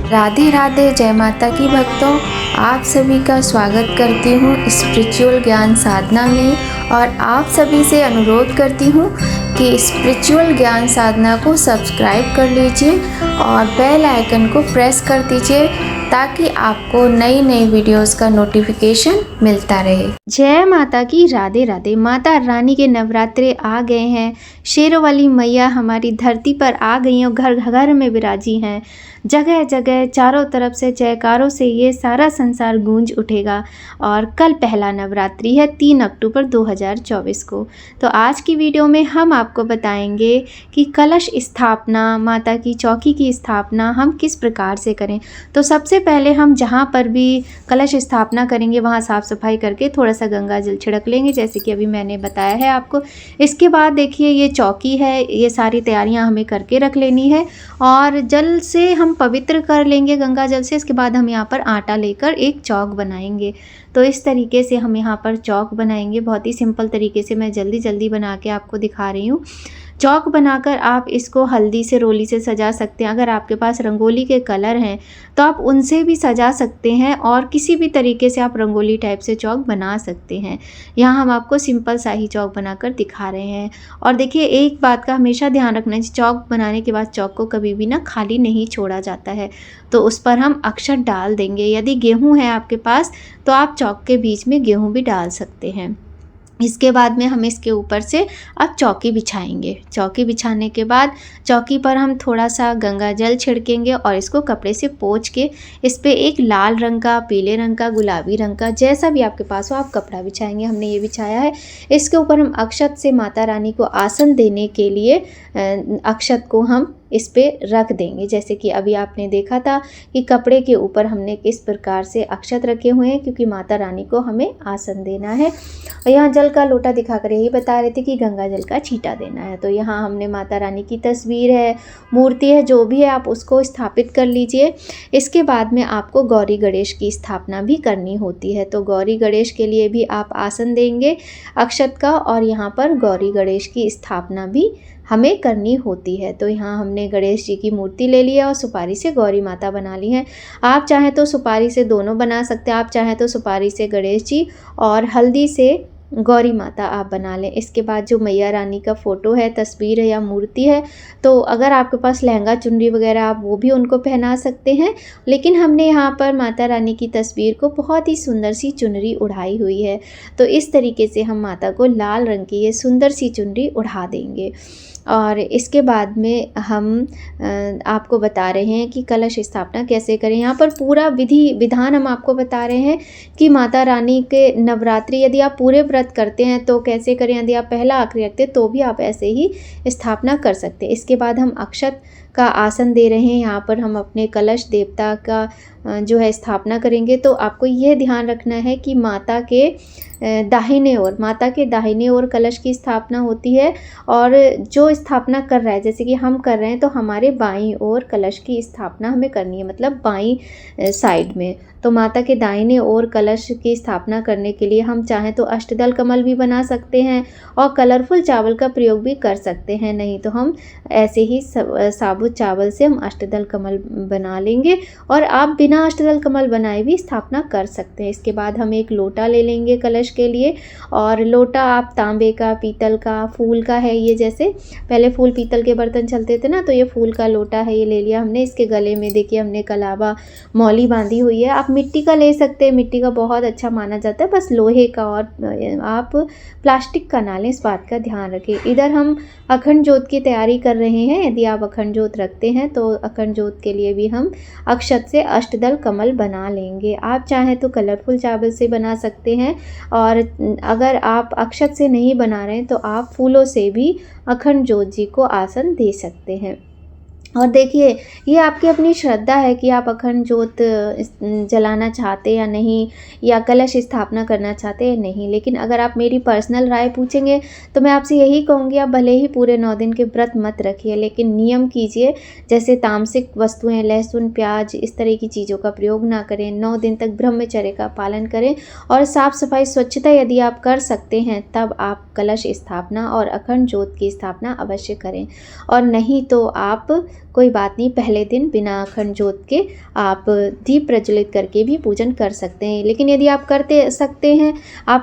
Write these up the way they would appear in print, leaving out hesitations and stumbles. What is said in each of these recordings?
राधे राधे, जय माता की भक्तों। आप सभी का स्वागत करती हूँ स्पिरिचुअल ज्ञान साधना में और आप सभी से अनुरोध करती हूँ कि स्पिरिचुअल ज्ञान साधना को सब्सक्राइब कर लीजिए और बेल आइकन को प्रेस कर दीजिए ताकि आपको नई नई वीडियोस का नोटिफिकेशन मिलता रहे। जय माता की, राधे राधे। माता रानी के नवरात्रे आ गए हैं। शेरों वाली मैया हमारी धरती पर आ गई हैं और घर घर में विराजी हैं। जगह जगह चारों तरफ से जयकारों से ये सारा संसार गूंज उठेगा। और कल पहला नवरात्रि है 3 अक्टूबर 2024 को। तो आज की वीडियो में हम आपको बताएंगे कि कलश स्थापना, माता की चौकी की स्थापना हम किस प्रकार से करें। तो सबसे पहले हम जहाँ पर भी कलश स्थापना करेंगे वहाँ साफ़ सफाई करके थोड़ा सा गंगा जल छिड़क लेंगे, जैसे कि अभी मैंने बताया है आपको। इसके बाद देखिए ये चौकी है, ये सारी तैयारियां हमें करके रख लेनी है और जल से हम पवित्र कर लेंगे, गंगा जल से। इसके बाद हम यहाँ पर आटा लेकर एक चौक बनाएंगे। तो इस तरीके से हम यहाँ पर चौक बनाएंगे। बहुत ही सिंपल तरीके से मैं जल्दी जल्दी बना के आपको दिखा रही हूँ। चौक बनाकर आप इसको हल्दी से, रोली से सजा सकते हैं। अगर आपके पास रंगोली के कलर हैं तो आप उनसे भी सजा सकते हैं और किसी भी तरीके से आप रंगोली टाइप से चौक बना सकते हैं। यहाँ हम आपको सिंपल सा ही चौक बनाकर दिखा रहे हैं। और देखिए एक बात का हमेशा ध्यान रखना है, चौक बनाने के बाद चौक को कभी भी ना खाली नहीं छोड़ा जाता है। तो उस पर हम अक्षत डाल देंगे। यदि गेहूँ है आपके पास तो आप चौक के बीच में गेहूँ भी डाल सकते हैं। इसके बाद में हम इसके ऊपर से अब चौकी बिछाएंगे। चौकी बिछाने के बाद चौकी पर हम थोड़ा सा गंगा जल छिड़केंगे और इसको कपड़े से पोंछ के इस पे एक लाल रंग का, पीले रंग का, गुलाबी रंग का, जैसा भी आपके पास हो आप कपड़ा बिछाएंगे। हमने ये बिछाया है। इसके ऊपर हम अक्षत से माता रानी को आसन देने के लिए अक्षत को हम इस पे रख देंगे। जैसे कि अभी आपने देखा था कि कपड़े के ऊपर हमने किस प्रकार से अक्षत रखे हुए हैं, क्योंकि माता रानी को हमें आसन देना है। और यहाँ जल का लोटा दिखाकर यही बता रहे थे कि गंगा जल का छींटा देना है। तो यहाँ हमने माता रानी की तस्वीर है, मूर्ति है, जो भी है आप उसको स्थापित कर लीजिए। इसके बाद में आपको गौरी गणेश की स्थापना भी करनी होती है। तो गौरी गणेश के लिए भी आप आसन देंगे अक्षत का और यहाँ पर गौरी गणेश की स्थापना भी हमें करनी होती है। तो यहाँ हमने गणेश जी की मूर्ति ले ली है और सुपारी से गौरी माता बना ली है। आप चाहें तो सुपारी से दोनों बना सकते हैं। आप चाहें तो सुपारी से गणेश जी और हल्दी से गौरी माता आप बना लें। इसके बाद जो मैया रानी का फ़ोटो है, तस्वीर है या मूर्ति है, तो अगर आपके पास लहंगा चुनरी वगैरह आप वो भी उनको पहना सकते हैं। लेकिन हमने यहाँ पर माता रानी की तस्वीर को बहुत ही सुंदर सी चुनरी उड़ाई हुई है। तो इस तरीके से हम माता को लाल रंग की ये सुंदर सी चुनरी उड़ा देंगे। और इसके बाद में हम आपको बता रहे हैं कि कलश स्थापना कैसे करें। यहाँ पर पूरा विधि विधान हम आपको बता रहे हैं कि माता रानी के नवरात्रि यदि आप पूरे व्रत करते हैं तो कैसे करें। यदि आप पहला आखिरी रखते हैं तो भी आप ऐसे ही स्थापना कर सकते हैं। इसके बाद हम अक्षत का आसन दे रहे हैं। यहाँ पर हम अपने कलश देवता का जो है स्थापना करेंगे। तो आपको यह ध्यान रखना है कि माता के दाहिने ओर कलश की स्थापना होती है और जो स्थापना कर रहा है, जैसे कि हम कर रहे हैं, तो हमारे बाईं ओर कलश की स्थापना हमें करनी है, मतलब बाईं साइड में। तो माता के दाहिने ओर कलश की स्थापना करने के लिए हम चाहें तो अष्टदल कमल भी बना सकते हैं और कलरफुल चावल का प्रयोग भी कर सकते हैं। नहीं तो हम ऐसे ही साबुत चावल से हम अष्टदल कमल बना लेंगे और आप बिना अष्टदल कमल बनाए भी स्थापना कर सकते हैं। इसके बाद हम एक लोटा ले लेंगे कलश के लिए और लोटा आप तांबे का, पीतल का, फूल का है। ये जैसे पहले फूल पीतल के बर्तन चलते थे ना, तो ये फूल का लोटा है, ये ले लिया हमने। इसके गले में देखिए हमने कलावा मौली बांधी हुई है। आप मिट्टी का ले सकते हैं, मिट्टी का बहुत अच्छा माना जाता है, बस लोहे का और आप प्लास्टिक का ना लें, इस बात का ध्यान रखें। इधर हम अखंड जोत की तैयारी कर रहे हैं। यदि आप अखंड जोत रखते हैं तो अखंड जोत के लिए भी हम अक्षत से अष्टदल कमल बना लेंगे। आप चाहें तो कलरफुल चावल से बना सकते हैं और अगर आप अक्षत से नहीं बना रहे हैं तो आप फूलों से भी अखंड ज्योत जी को आसन दे सकते हैं। और देखिए ये आपकी अपनी श्रद्धा है कि आप अखंड ज्योत जलाना चाहते या नहीं, या कलश स्थापना करना चाहते हैं नहीं। लेकिन अगर आप मेरी पर्सनल राय पूछेंगे तो मैं आपसे यही कहूँगी, आप भले ही पूरे 9 दिन के व्रत मत रखिए, लेकिन नियम कीजिए। जैसे तामसिक वस्तुएं, लहसुन, प्याज, इस तरह की चीज़ों का प्रयोग ना करें। 9 दिन तक ब्रह्मचर्य का पालन करें और साफ़ सफाई, स्वच्छता यदि आप कर सकते हैं तब आप कलश स्थापना और अखंड ज्योत की स्थापना अवश्य करें। और नहीं तो आप कोई बात नहीं, पहले दिन बिना अखंड ज्योत के आप दीप प्रज्वलित करके भी पूजन कर सकते हैं। लेकिन यदि आप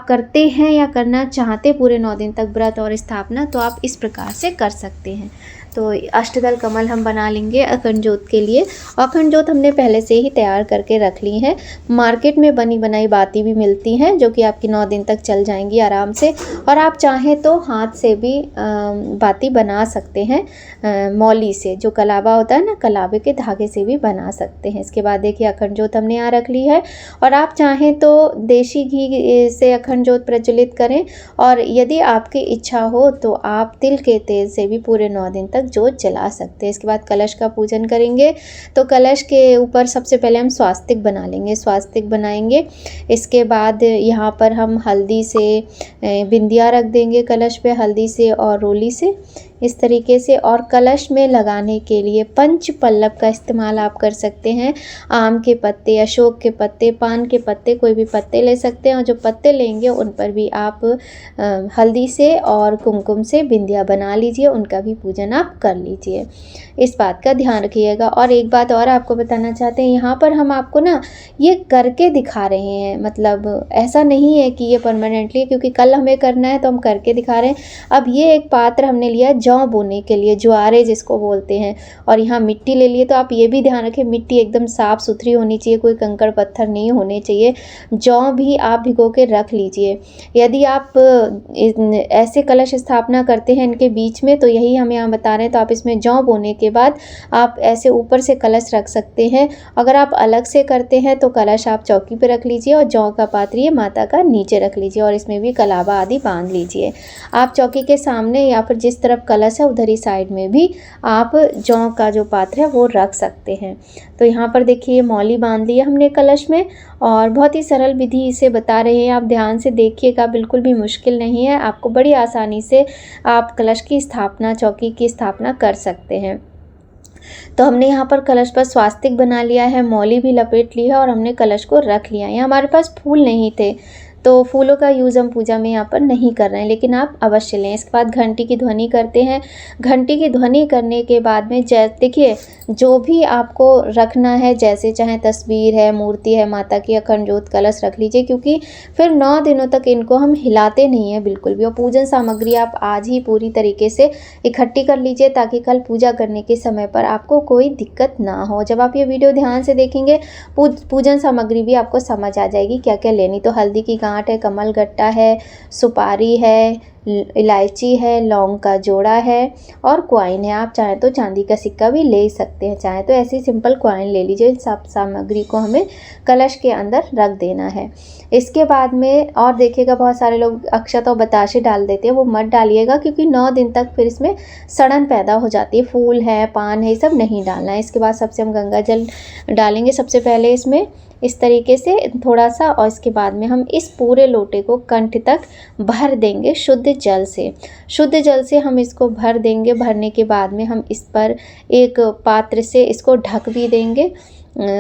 करते हैं या करना चाहते पूरे 9 दिन तक व्रत और स्थापना, तो आप इस प्रकार से कर सकते हैं। तो अष्टदल कमल हम बना लेंगे अखंड ज्योत के लिए। अखंड ज्योत हमने पहले से ही तैयार करके रख ली है। मार्केट में बनी बनाई बाती भी मिलती हैं जो कि आपकी 9 दिन तक चल जाएंगी आराम से। और आप चाहें तो हाथ से भी बाती बना सकते हैं, मौली से, जो कलावा होता है ना, कलावे के धागे से भी बना सकते हैं। इसके बाद देखिए अखंड ज्योत हमने यहाँ रख ली है। और आप चाहें तो देसी घी से अखंड ज्योत प्रज्वलित करें, और यदि आपकी इच्छा हो तो आप तिल के तेल से भी पूरे 9 दिन तक ज्योत जला सकते हैं। इसके बाद कलश का पूजन करेंगे। तो कलश के ऊपर सबसे पहले हम स्वास्तिक बना लेंगे, स्वास्तिक बनाएंगे। इसके बाद यहाँ पर हम हल्दी से बिंदिया रख देंगे कलश पे, हल्दी से और रोली से, इस तरीके से। और कलश में लगाने के लिए पंच पल्लव का इस्तेमाल आप कर सकते हैं। आम के पत्ते, अशोक के पत्ते, पान के पत्ते, कोई भी पत्ते ले सकते हैं। और जो पत्ते लेंगे उन पर भी आप हल्दी से और कुमकुम से बिंदिया बना लीजिए, उनका भी पूजन आप कर लीजिए। इस बात का ध्यान रखिएगा। और एक बात और आपको बताना चाहते हैं, यहाँ पर हम आपको ना ये करके दिखा रहे हैं, मतलब ऐसा नहीं है कि ये परमानेंटली, क्योंकि कल हमें करना है तो हम करके दिखा रहे हैं। अब ये एक पात्र हमने लिया जौ बोने के लिए, ज्वारे जिसको बोलते हैं, और यहाँ मिट्टी ले लिए। तो आप ये भी ध्यान रखें, मिट्टी एकदम साफ़ सुथरी होनी चाहिए, कोई कंकड़ पत्थर नहीं होने चाहिए। जौ भी आप भिगो के रख लीजिए। यदि आप ऐसे कलश स्थापना करते हैं इनके बीच में, तो यही हम यहाँ बता रहे हैं, तो आप इसमें जौ बोने के बाद आप ऐसे ऊपर से कलश रख सकते हैं। अगर आप अलग से करते हैं तो कलश आप चौकी पे रख लीजिए, और जौ का पात्र ये माता का नीचे रख लीजिए, और इसमें भी कलावा आदि बांध लीजिए। आप चौकी के सामने या फिर जिस तरफ कलश है उधर ही साइड में भी आप जौ का जो पात्र है वो रख सकते हैं। तो यहाँ पर देखिए मौली बांध ली है हमने कलश में, और बहुत ही सरल विधि इसे बता रहे हैं। आप ध्यान से देखिएगा, बिल्कुल भी मुश्किल नहीं है, आपको बड़ी आसानी से आप कलश की स्थापना, चौकी की स्थापना कर सकते हैं। तो हमने यहाँ पर कलश पर स्वास्तिक बना लिया है, मौली भी लपेट ली है, और हमने कलश को रख लिया है। हमारे पास फूल नहीं थे तो फूलों का यूज़ हम पूजा में यहाँ पर नहीं कर रहे हैं, लेकिन आप अवश्य लें। इसके बाद घंटी की ध्वनि करते हैं। घंटी की ध्वनि करने के बाद में देखिए जो भी आपको रखना है, जैसे चाहे तस्वीर है, मूर्ति है माता की, अखंड ज्योत, कलश रख लीजिए, क्योंकि फिर 9 दिनों तक इनको हम हिलाते नहीं हैं बिल्कुल भी। और पूजन सामग्री आप आज ही पूरी तरीके से इकट्ठी कर लीजिए, ताकि कल पूजा करने के समय पर आपको कोई दिक्कत ना हो। जब आप ये वीडियो ध्यान से देखेंगे, पूजन सामग्री भी आपको समझ आ जाएगी क्या क्या लेनी। तो हल्दी की गांठ है, कमल गट्टा है, सुपारी है, इलायची है, लौंग का जोड़ा है, और क्वाइन है। आप चाहें तो चांदी का सिक्का भी ले सकते हैं, चाहे तो ऐसी सिंपल क्वाइन ले लीजिए। इन सब सामग्री को हमें कलश के अंदर रख देना है। इसके बाद में और देखिएगा, बहुत सारे लोग अक्षत और बताशे डाल देते हैं, वो मत डालिएगा, क्योंकि 9 दिन तक फिर इसमें सड़न पैदा हो जाती है। फूल है, पान है, ये सब नहीं डालना है। इसके बाद सबसे हम गंगा जल डालेंगे सबसे पहले इसमें, इस तरीके से थोड़ा सा, और इसके बाद में हम इस पूरे लोटे को कंठ तक भर देंगे शुद्ध जल से। शुद्ध जल से हम इसको भर देंगे। भरने के बाद में हम इस पर एक पात्र से इसको ढक भी देंगे।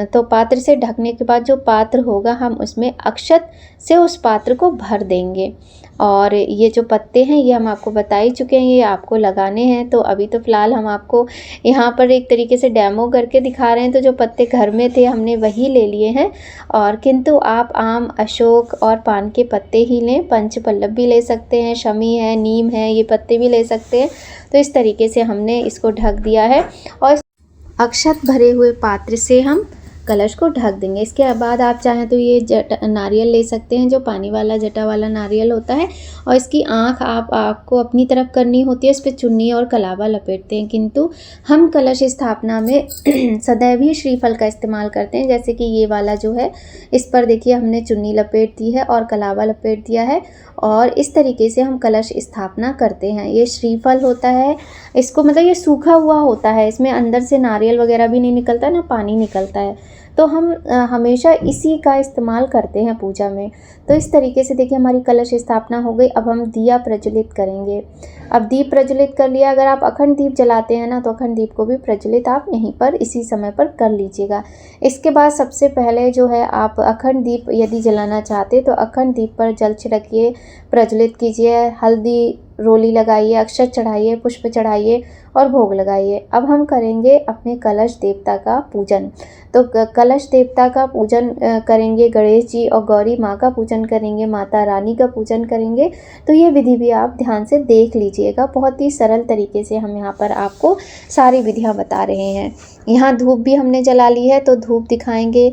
तो पात्र से ढकने के बाद जो पात्र होगा, हम उसमें अक्षत से उस पात्र को भर देंगे। और ये जो पत्ते हैं ये हम आपको बता ही चुके हैं, ये आपको लगाने हैं। तो अभी तो फ़िलहाल हम आपको यहाँ पर एक तरीके से डेमो करके दिखा रहे हैं। तो जो पत्ते घर में थे हमने वही ले लिए हैं, और किंतु आप आम, अशोक और पान के पत्ते ही लें। पंच पल्लव भी ले सकते हैं, शमी है, नीम है, ये पत्ते भी ले सकते हैं। तो इस तरीके से हमने इसको ढक दिया है, और अक्षत भरे हुए पात्र से हम कलश को ढक देंगे। इसके बाद आप चाहें तो ये नारियल ले सकते हैं, जो पानी वाला जटा वाला नारियल होता है, और इसकी आँख आपको अपनी तरफ करनी होती है। इस पर चुन्नी और कलावा लपेटते हैं, किंतु हम कलश स्थापना में सदैव ही श्रीफल का इस्तेमाल करते हैं। जैसे कि ये वाला जो है, इस पर देखिए हमने चुन्नी लपेट दी है और कलावा लपेट दिया है, और इस तरीके से हम कलश स्थापना करते हैं। ये श्रीफल होता है, इसको मतलब ये सूखा हुआ होता है, इसमें अंदर से नारियल वगैरह भी नहीं निकलता ना, पानी निकलता है। तो हम हमेशा इसी का इस्तेमाल करते हैं पूजा में। तो इस तरीके से देखिए हमारी कलश स्थापना हो गई। अब हम दिया प्रज्वलित करेंगे। अब दीप प्रज्वलित कर लिया। अगर आप अखंड दीप जलाते हैं ना, तो अखंड दीप को भी प्रज्वलित आप यहीं पर इसी समय पर कर लीजिएगा। इसके बाद सबसे पहले जो है, आप अखंड दीप यदि जलाना चाहते तो अखंड दीप पर जल छिड़किए, प्रज्वलित कीजिए, हल्दी रोली लगाइए, अक्षत चढ़ाइए, पुष्प चढ़ाइए और भोग लगाइए। अब हम करेंगे अपने कलश देवता का पूजन। तो कलश देवता का पूजन करेंगे, गणेश जी और गौरी माँ का पूजन करेंगे, माता रानी का पूजन करेंगे। तो ये विधि भी आप ध्यान से देख लीजिएगा। बहुत ही सरल तरीके से हम यहाँ पर आपको सारी विधियाँ बता रहे हैं। यहाँ धूप भी हमने जला ली है, तो धूप दिखाएंगे।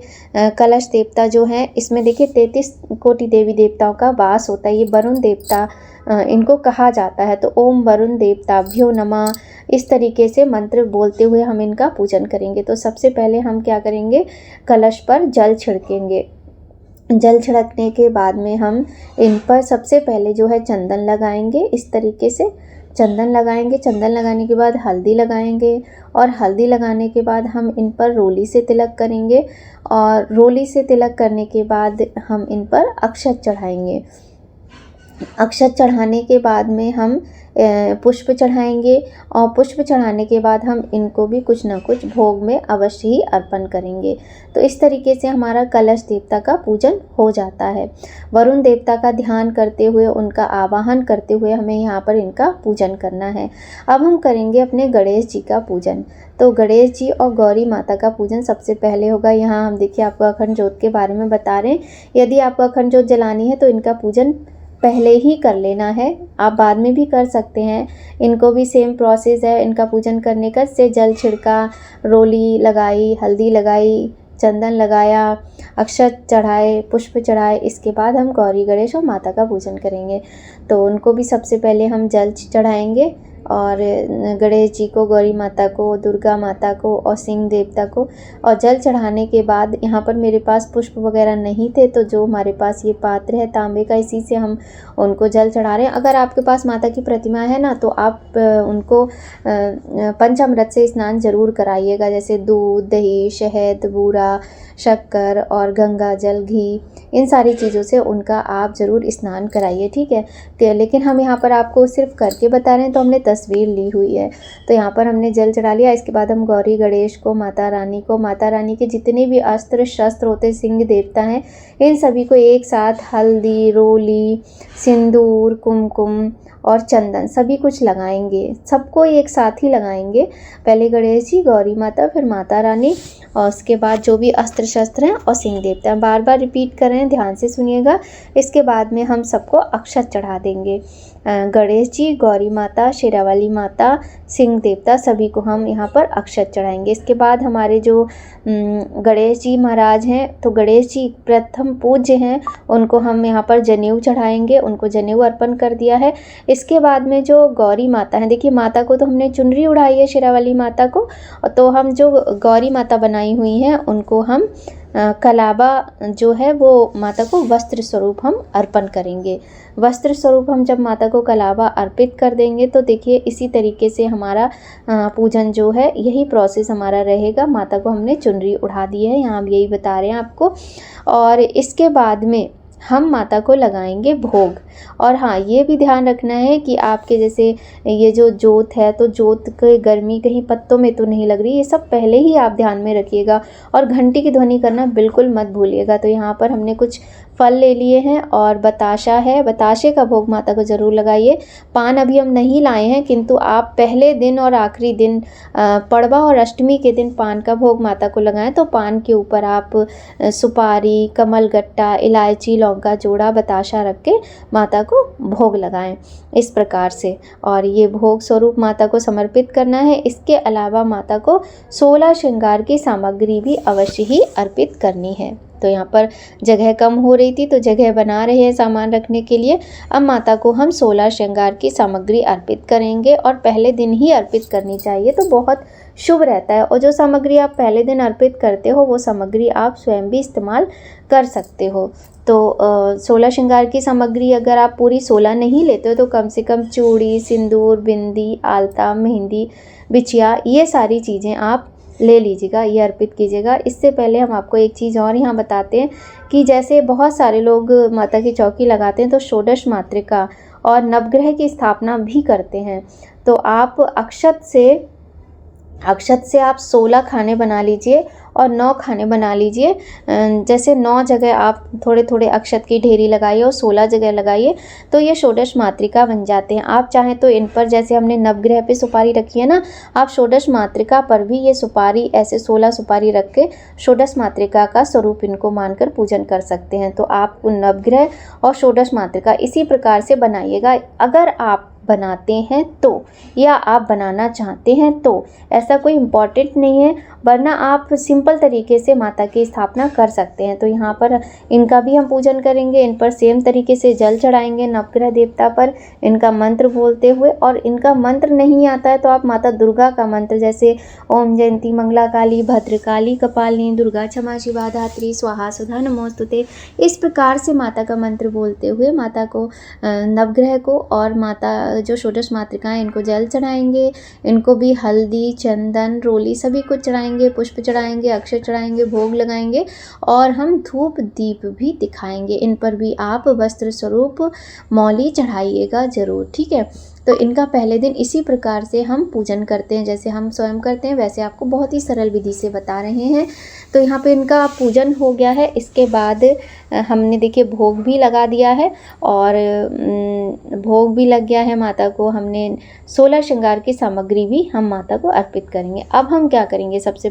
कलश देवता जो है, इसमें देखिए 33 कोटि देवी देवताओं का वास होता है। ये वरुण देवता इनको कहा जाता है। तो ओम वरुण देवताभ्यो नमः, इस तरीके से मंत्र बोलते हुए हम इनका पूजन करेंगे। तो सबसे पहले हम क्या करेंगे, कलश पर जल छिड़केंगे। जल छिड़कने के बाद में हम इन पर सबसे पहले जो है चंदन लगाएंगे। इस तरीके से चंदन लगाएंगे। चंदन लगाने के बाद हल्दी लगाएंगे और हल्दी लगाने के बाद हम इन पर रोली से तिलक करेंगे और रोली से तिलक करने के बाद हम इन पर अक्षत चढ़ाएंगे। अक्षत चढ़ाने के बाद में हम पुष्प चढ़ाएंगे और पुष्प चढ़ाने के बाद हम इनको भी कुछ ना कुछ भोग में अवश्य ही अर्पण करेंगे। तो इस तरीके से हमारा कलश देवता का पूजन हो जाता है। वरुण देवता का ध्यान करते हुए, उनका आवाहन करते हुए हमें यहाँ पर इनका पूजन करना है। अब हम करेंगे अपने गणेश जी का पूजन। तो गणेश जी और गौरी माता का पूजन सबसे पहले होगा। यहाँ हम देखिए आपको अखंड ज्योत के बारे में बता रहे हैं। यदि आपको अखंड ज्योत जलानी है तो इनका पूजन पहले ही कर लेना है। आप बाद में भी कर सकते हैं। इनको भी सेम प्रोसेस है इनका पूजन करने का। से जल छिड़का, रोली लगाई, हल्दी लगाई, चंदन लगाया, अक्षत चढ़ाए, पुष्प चढ़ाए। इसके बाद हम गौरी गणेश और माता का पूजन करेंगे। तो उनको भी सबसे पहले हम जल चढ़ाएंगे और गणेश जी को, गौरी माता को, दुर्गा माता को और सिंह देवता को। और जल चढ़ाने के बाद यहाँ पर मेरे पास पुष्प वगैरह नहीं थे, तो जो हमारे पास ये पात्र है तांबे का, इसी से हम उनको जल चढ़ा रहे हैं। अगर आपके पास माता की प्रतिमा है ना, तो आप उनको पंचामृत से स्नान जरूर कराइएगा। जैसे दूध, दही, शहद, बूरा, शक्कर और गंगा जल, घी, इन सारी चीज़ों से उनका आप ज़रूर स्नान कराइए, ठीक है। लेकिन हम यहाँ पर आपको सिर्फ करके बता रहे हैं, तो हमने तस्वीर ली हुई है। तो यहाँ पर हमने जल चढ़ा लिया। इसके बाद हम गौरी गणेश को, माता रानी के जितने भी अस्त्र शस्त्र होते, सिंह देवता हैं, इन सभी को एक साथ हल्दी, रोली, सिंदूर, कुमकुम और चंदन सभी कुछ लगाएंगे। सबको एक साथ ही लगाएंगे। पहले गणेश जी, गौरी माता, फिर माता रानी और उसके बाद जो भी अस्त्र शस्त्र हैं और सिंह देवता हैं। बार बार रिपीट कर रहे हैं, ध्यान से सुनिएगा। इसके बाद में हम सबको अक्षत चढ़ा देंगे। गणेश जी, गौरी माता, शेरावाली माता, सिंह देवता सभी को हम यहाँ पर अक्षत चढ़ाएंगे। इसके बाद हमारे जो गणेश जी महाराज हैं, तो गणेश जी प्रथम पूज्य हैं, उनको हम यहाँ पर जनेऊ चढ़ाएंगे। उनको जनेऊ अर्पण कर दिया है। इसके बाद में जो गौरी माता हैं, देखिए माता को तो हमने चुनरी उड़ाई है, शेरावाली माता को। तो हम जो गौरी माता बनाई हुई हैं, उनको हम कलावा जो है वो माता को वस्त्र स्वरूप हम अर्पण करेंगे। वस्त्र स्वरूप हम जब माता को कलावा अर्पित कर देंगे, तो देखिए इसी तरीके से हमारा पूजन जो है, यही प्रोसेस हमारा रहेगा। माता को हमने चुनरी उड़ा दी है, यहाँ हम यही बता रहे हैं आपको। और इसके बाद में हम माता को लगाएंगे भोग। और हाँ, ये भी ध्यान रखना है कि आपके जैसे ये जो जोत है, तो जोत की गर्मी कहीं पत्तों में तो नहीं लग रही, ये सब पहले ही आप ध्यान में रखिएगा। और घंटी की ध्वनि करना बिल्कुल मत भूलिएगा। तो यहाँ पर हमने कुछ फल ले लिए हैं और बताशा है, बताशे का भोग माता को ज़रूर लगाइए। पान अभी हम नहीं लाए हैं, किंतु आप पहले दिन और आखिरी दिन, पड़वा और अष्टमी के दिन पान का भोग माता को लगाएं। तो पान के ऊपर आप सुपारी, कमलगट्टा, इलायची, लौंगा जोड़ा, बताशा रख के माता को भोग लगाएं, इस प्रकार से। और ये भोग स्वरूप माता को समर्पित करना है। इसके अलावा माता को 16 श्रृंगार की सामग्री भी अवश्य ही अर्पित करनी है। तो यहाँ पर जगह कम हो रही थी, तो जगह बना रहे हैं सामान रखने के लिए। अब माता को हम 16 श्रृंगार की सामग्री अर्पित करेंगे और पहले दिन ही अर्पित करनी चाहिए, तो बहुत शुभ रहता है। और जो सामग्री आप पहले दिन अर्पित करते हो, वो सामग्री आप स्वयं भी इस्तेमाल कर सकते हो। तो 16 श्रृंगार की सामग्री अगर आप पूरी 16 नहीं लेते हो, तो कम से कम चूड़ी, सिंदूर, बिंदी, आलता, मेहंदी, बिछिया, ये सारी चीज़ें आप ले लीजिएगा, ये अर्पित कीजिएगा। इससे पहले हम आपको एक चीज़ और यहाँ बताते हैं कि जैसे बहुत सारे लोग माता की चौकी लगाते हैं तो षोडश मातृका और नवग्रह की स्थापना भी करते हैं। तो आप अक्षत से आप 16 खाने बना लीजिए और 9 खाने बना लीजिए। जैसे 9 जगह आप थोड़े थोड़े अक्षत की ढेरी लगाइए और 16 जगह लगाइए, तो ये षोडश मातृका बन जाते हैं। आप चाहें तो इन पर, जैसे हमने नवग्रह पे सुपारी रखी है ना, आप षोडश मातृका पर भी ये सुपारी ऐसे 16 सुपारी रख के षोडश मातृका का स्वरूप इनको मानकर पूजन कर सकते हैं। तो आप नवग्रह और षोडश मातृका इसी प्रकार से बनाइएगा, अगर आप बनाते हैं तो, या आप बनाना चाहते हैं तो। ऐसा कोई इम्पॉर्टेंट नहीं है, वरना आप सिंपल तरीके से माता की स्थापना कर सकते हैं। तो यहाँ पर इनका भी हम पूजन करेंगे, इन पर सेम तरीके से जल चढ़ाएंगे नवग्रह देवता पर, इनका मंत्र बोलते हुए। और इनका मंत्र नहीं आता है तो आप माता दुर्गा का मंत्र, जैसे ओम जयंती मंगला काली भद्रकाली कपालिनी दुर्गा क्षमा शिवा धात्री स्वाहा सुधा नमोस्तुते, इस प्रकार से माता का मंत्र बोलते हुए माता को, नवग्रह को और माता जो षोडश मातृकाएँ, इनको जल चढ़ाएंगे। इनको भी हल्दी, चंदन, रोली सभी कुछ चढ़ाएंगे, पुष्प चढ़ाएंगे, अक्षत चढ़ाएंगे, भोग लगाएंगे और हम धूप दीप भी दिखाएंगे। इन पर भी आप वस्त्र स्वरूप मौली चढ़ाइएगा ज़रूर, ठीक है। तो इनका पहले दिन इसी प्रकार से हम पूजन करते हैं, जैसे हम स्वयं करते हैं वैसे आपको बहुत ही सरल विधि से बता रहे हैं। तो यहाँ पे इनका पूजन हो गया है। इसके बाद हमने देखिए भोग भी लगा दिया है और भोग भी लग गया है माता को। हमने 16 श्रृंगार की सामग्री भी हम माता को अर्पित करेंगे। अब हम क्या करेंगे, सबसे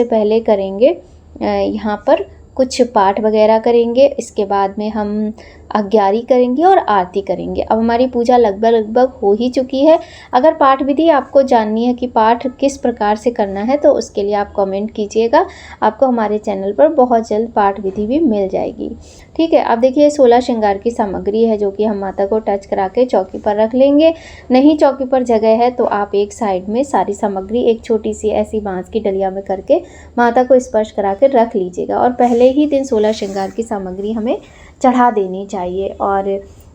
पहले करेंगे यहाँ पर कुछ पाठ वगैरह करेंगे। इसके बाद में हम अग्यारी करेंगे और आरती करेंगे। अब हमारी पूजा लगभग हो ही चुकी है। अगर पाठ विधि आपको जाननी है कि पाठ किस प्रकार से करना है तो उसके लिए आप कमेंट कीजिएगा, आपको हमारे चैनल पर बहुत जल्द पाठ विधि भी मिल जाएगी, ठीक है। अब देखिए 16 श्रृंगार की सामग्री है जो कि हम माता को टच करा के चौकी पर रख लेंगे। नहीं चौकी पर जगह है तो आप एक साइड में सारी सामग्री एक छोटी सी ऐसी बांस की डलिया में करके माता को स्पर्श करा के रख लीजिएगा। और पहले ही दिन 16 श्रृंगार की सामग्री हमें चढ़ा देनी चाहिए। और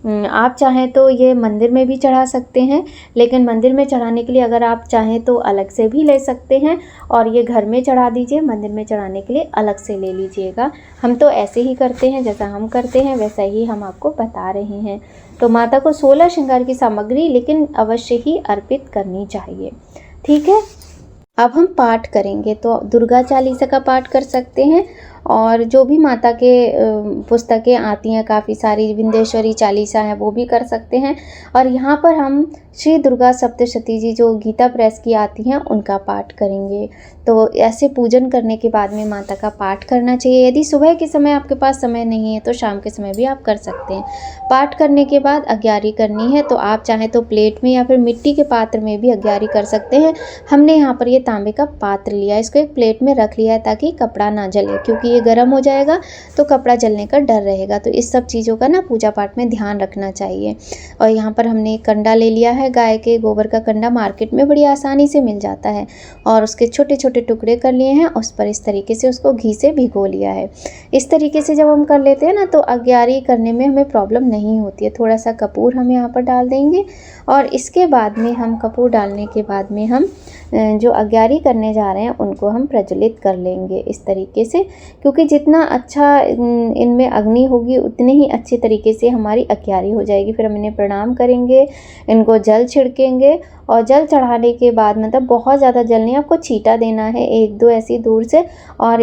आप चाहें तो ये मंदिर में भी चढ़ा सकते हैं, लेकिन मंदिर में चढ़ाने के लिए अगर आप चाहें तो अलग से भी ले सकते हैं और ये घर में चढ़ा दीजिए, मंदिर में चढ़ाने के लिए अलग से ले लीजिएगा। हम तो ऐसे ही करते हैं, जैसा हम करते हैं वैसा ही हम आपको बता रहे हैं। तो माता को 16 श्रृंगार की सामग्री लेकिन अवश्य ही अर्पित करनी चाहिए, ठीक है। अब हम पाठ करेंगे तो दुर्गा चालीसा का पाठ कर सकते हैं और जो भी माता के पुस्तकें आती हैं काफ़ी सारी, विंध्येश्वरी चालीसा हैं वो भी कर सकते हैं। और यहाँ पर हम श्री दुर्गा सप्तशती जी जो गीता प्रेस की आती हैं उनका पाठ करेंगे। तो ऐसे पूजन करने के बाद में माता का पाठ करना चाहिए। यदि सुबह के समय आपके पास समय नहीं है तो शाम के समय भी आप कर सकते हैं। पाठ करने के बाद अग्यारी करनी है तो आप चाहें तो प्लेट में या फिर मिट्टी के पात्र में भी अग्यारी कर सकते हैं। हमने यहाँ पर ये तांबे का पात्र लिया है, इसको एक प्लेट में रख लिया है ताकि कपड़ा ना जले, क्योंकि ये गर्म हो जाएगा तो कपड़ा जलने का डर रहेगा। तो इस सब चीज़ों का ना पूजा पाठ में ध्यान रखना चाहिए। और यहाँ पर हमने एक कंडा ले लिया है, गाय के गोबर का कंडा मार्केट में बड़ी आसानी से मिल जाता है, और उसके छोटे छोटे टुकड़े कर लिए हैं। उस पर इस तरीके से उसको घी से भिगो लिया है। इस तरीके से जब हम कर लेते हैं ना तो अग्यारी करने में हमें प्रॉब्लम नहीं होती है। थोड़ा सा कपूर हम यहाँ पर डाल देंगे और इसके बाद में हम कपूर डालने के बाद में हम जो अग्यारी करने जा रहे हैं उनको हम प्रज्वलित कर लेंगे इस तरीके से, क्योंकि जितना अच्छा इनमें अग्नि होगी उतने ही अच्छे तरीके से हमारी अग्यारी हो जाएगी। फिर हम इन्हें प्रणाम करेंगे, इनको जल छिड़केंगे और जल चढ़ाने के बाद मतलब बहुत ज़्यादा जल नहीं, आपको छींटा देना है 1-2 ऐसी दूर से। और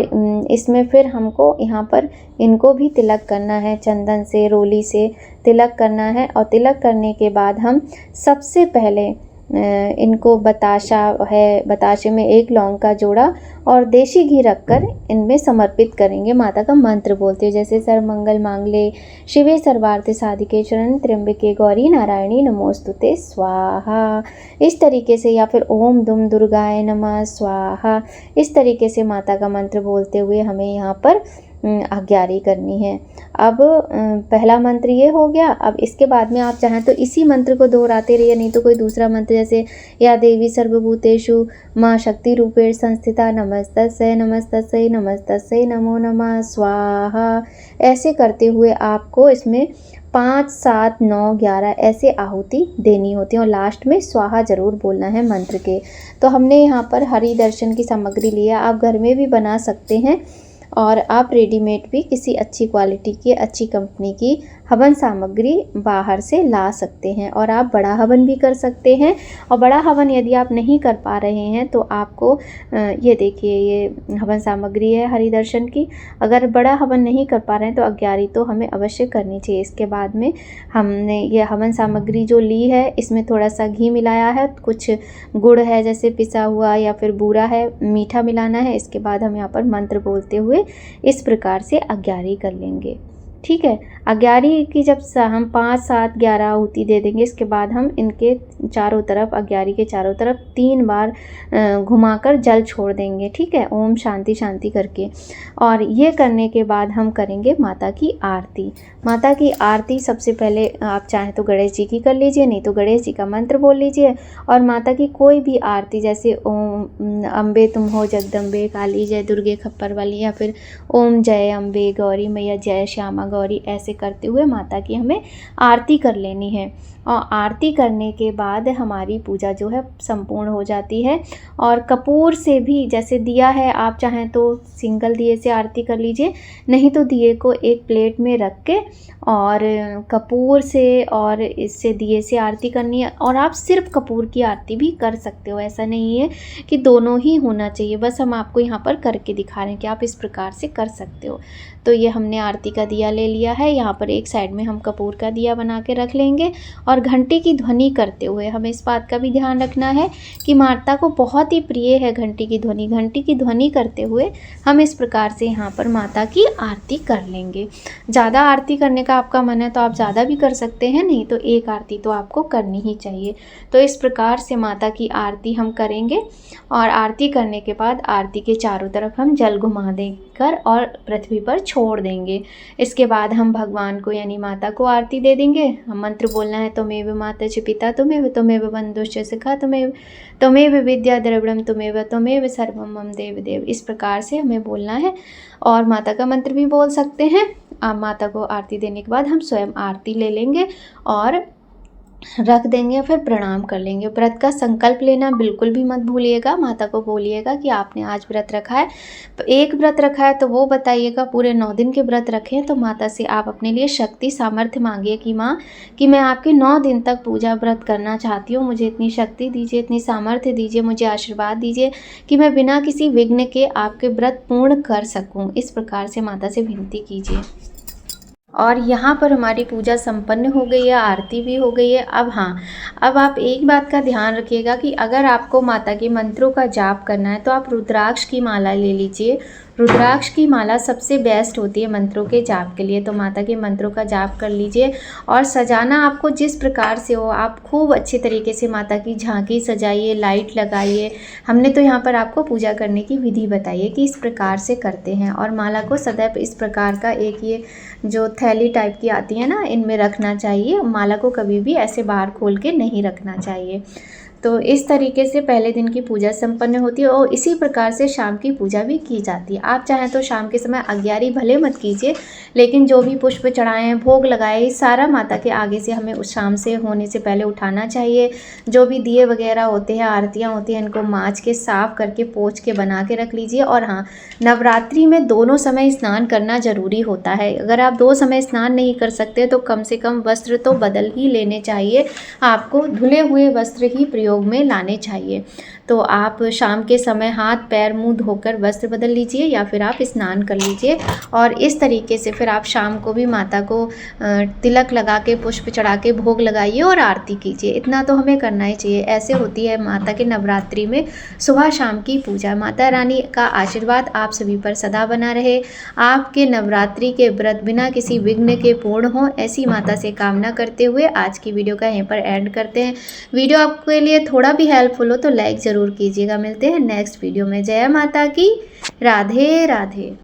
इसमें फिर हमको यहाँ पर इनको भी तिलक करना है, चंदन से रोली से तिलक करना है। और तिलक करने के बाद हम सबसे पहले इनको बताशा है, बताशे में 1 लौंग का जोड़ा और देशी घी रखकर इनमें समर्पित करेंगे। माता का मंत्र बोलते हैं, जैसे सर्वमंगल मांगले शिवे सर्वार्थ साधिके शरण त्र्यंबके गौरी नारायणी नमोस्तुते स्वाहा, इस तरीके से, या फिर ओम दुम दुर्गाय नमः स्वाहा, इस तरीके से माता का मंत्र बोलते हुए हमें यहाँ पर अग्यारी करनी है। अब पहला मंत्र ये हो गया। अब इसके बाद में आप चाहें तो इसी मंत्र को दोहराते रहिए, नहीं तो कोई दूसरा मंत्र जैसे या देवी सर्वभूतेषु माँ शक्ति रूपेण संस्थिता नमस्तस्यै नमस्तस्यै नमस्तस्यै नमो नमः स्वाहा, ऐसे करते हुए आपको इसमें 5, 7, 9, 11 ऐसे आहुति देनी होती है और लास्ट में स्वाहा ज़रूर बोलना है मंत्र के। तो हमने यहाँ पर हरि दर्शन की सामग्री ली है, आप घर में भी बना सकते हैं और आप रेडीमेड भी किसी अच्छी क्वालिटी की, अच्छी कंपनी की हवन सामग्री बाहर से ला सकते हैं। और आप बड़ा हवन भी कर सकते हैं। और बड़ा हवन यदि आप नहीं कर पा रहे हैं तो आपको ये देखिए, ये हवन सामग्री है हरि दर्शन की। अगर बड़ा हवन नहीं कर पा रहे हैं तो अग्यारी तो हमें अवश्य करनी चाहिए। इसके बाद में हमने ये हवन सामग्री जो ली है इसमें थोड़ा सा घी मिलाया है, कुछ गुड़ है जैसे पिसा हुआ या फिर बूरा है, मीठा मिलाना है। इसके बाद हम यहाँ पर मंत्र बोलते हुए इस प्रकार से अग्यारी कर लेंगे। ठीक है, अग्यारी की जब हम 5, 7, 11 आहुति दे देंगे, इसके बाद हम इनके चारों तरफ, अग्यारी के चारों तरफ 3 बार घुमाकर जल छोड़ देंगे। ठीक है, ओम शांति शांति करके। और ये करने के बाद हम करेंगे माता की आरती। माता की आरती सबसे पहले आप चाहें तो गणेश जी की कर लीजिए, नहीं तो गणेश जी का मंत्र बोल लीजिए। और माता की कोई भी आरती जैसे ओम अम्बे तुम हो जगदम्बे, काली जय दुर्गे खप्पर वाली, या फिर ओम जय अम्बे गौरी मैया जय श्यामा गौरी, ऐसे करते हुए माता की हमें आरती कर लेनी है। और आरती करने के बाद हमारी पूजा जो है संपूर्ण हो जाती है। और कपूर से भी, जैसे दिया है, आप चाहें तो सिंगल दिए से आरती कर लीजिए, नहीं तो दिए को एक प्लेट में रख के और कपूर से और इससे दिए से आरती करनी है। और आप सिर्फ कपूर की आरती भी कर सकते हो, ऐसा नहीं है कि दोनों ही होना चाहिए। बस हम आपको यहाँ पर करके दिखा रहे हैं कि आप इस प्रकार से कर सकते हो। तो ये हमने आरती का दिया ले लिया है, यहाँ पर एक साइड में हम कपूर का दिया बना के रख लेंगे। और घंटी की ध्वनि करते हुए हमें इस बात का भी ध्यान रखना है कि माता को बहुत ही प्रिय है घंटी की ध्वनि। घंटी की ध्वनि करते हुए हम इस प्रकार से यहाँ पर माता की आरती कर लेंगे। ज़्यादा आरती करने का आपका मन है तो आप ज़्यादा भी कर सकते हैं, नहीं तो एक आरती तो आपको करनी ही चाहिए। तो इस प्रकार से माता की आरती हम करेंगे। और आरती करने के बाद आरती के चारों तरफ हम जल घुमा देकर और पृथ्वी पर छोड़ देंगे। इसके बाद हम भगवान को यानी माता को आरती दे देंगे। हम मंत्र बोलना है, त्वमेव माता च पिता त्वमेव, त्वमेव बन्धुश्च सखा त्वमेव, त्वमेव विद्या द्रविड़ं त्वमेव, त्वमेव सर्वं मम देव देव। इस प्रकार से हमें बोलना है। और माता का मंत्र भी बोल सकते हैं। आप माता को आरती देने के बाद हम स्वयं आरती ले लेंगे और रख देंगे, फिर प्रणाम कर लेंगे। व्रत का संकल्प लेना बिल्कुल भी मत भूलिएगा। माता को बोलिएगा कि आपने आज व्रत रखा है, एक व्रत रखा है तो वो बताइएगा। पूरे 9 दिन के व्रत रखे हैं तो माता से आप अपने लिए शक्ति सामर्थ्य मांगिए कि माँ कि मैं आपके 9 दिन तक पूजा व्रत करना चाहती हूँ, मुझे इतनी शक्ति दीजिए, इतनी सामर्थ्य दीजिए, मुझे आशीर्वाद दीजिए कि मैं बिना किसी विघ्न के आपके व्रत पूर्ण कर सकूँ। इस प्रकार से माता से विनती कीजिए। और यहाँ पर हमारी पूजा संपन्न हो गई है, आरती भी हो गई है। अब हाँ, अब आप एक बात का ध्यान रखिएगा कि अगर आपको माता के मंत्रों का जाप करना है तो आप रुद्राक्ष की माला ले लीजिए। रुद्राक्ष की माला सबसे बेस्ट होती है मंत्रों के जाप के लिए। तो माता के मंत्रों का जाप कर लीजिए। और सजाना आपको जिस प्रकार से हो, आप खूब अच्छे तरीके से माता की झांकी सजाइए, लाइट लगाइए। हमने तो यहाँ पर आपको पूजा करने की विधि बताई है कि इस प्रकार से करते हैं। और माला को सदैव इस प्रकार का एक ये जो थैली टाइप की आती है ना, इनमें रखना चाहिए। माला को कभी भी ऐसे बाहर खोल के नहीं रखना चाहिए। तो इस तरीके से पहले दिन की पूजा संपन्न होती है। और इसी प्रकार से शाम की पूजा भी की जाती है। आप चाहें तो शाम के समय अग्यारी भले मत कीजिए, लेकिन जो भी पुष्प चढ़ाए हैं, भोग लगाए, सारा माता के आगे से हमें उस शाम से होने से पहले उठाना चाहिए। जो भी दिए वगैरह होते हैं, आरतियाँ होती हैं, इनको माँज के साफ़ करके पोंछ के बना के रख लीजिए। और हाँ, नवरात्रि में दोनों समय स्नान करना ज़रूरी होता है। अगर आप 2 समय स्नान नहीं कर सकते तो कम से कम वस्त्र तो बदल ही लेने चाहिए। आपको धुले हुए वस्त्र ही प्रयोग में लाने चाहिए। तो आप शाम के समय हाथ पैर मुंह धोकर वस्त्र बदल लीजिए या फिर आप स्नान कर लीजिए। और इस तरीके से फिर आप शाम को भी माता को तिलक लगा के, पुष्प चढ़ा के भोग लगाइए और आरती कीजिए। इतना तो हमें करना ही चाहिए। ऐसे होती है माता के नवरात्रि में सुबह शाम की पूजा। माता रानी का आशीर्वाद आप सभी पर सदा बना रहे। आपके नवरात्रि के व्रत बिना किसी विघ्न के पूर्ण हो, ऐसी माता से कामना करते हुए आज की वीडियो का यहीं पर एंड करते हैं। वीडियो आपके लिए थोड़ा भी हेल्पफुल हो तो लाइक ज़रूर कीजिएगा। मिलते हैं नेक्स्ट वीडियो में। जय माता की। राधे राधे।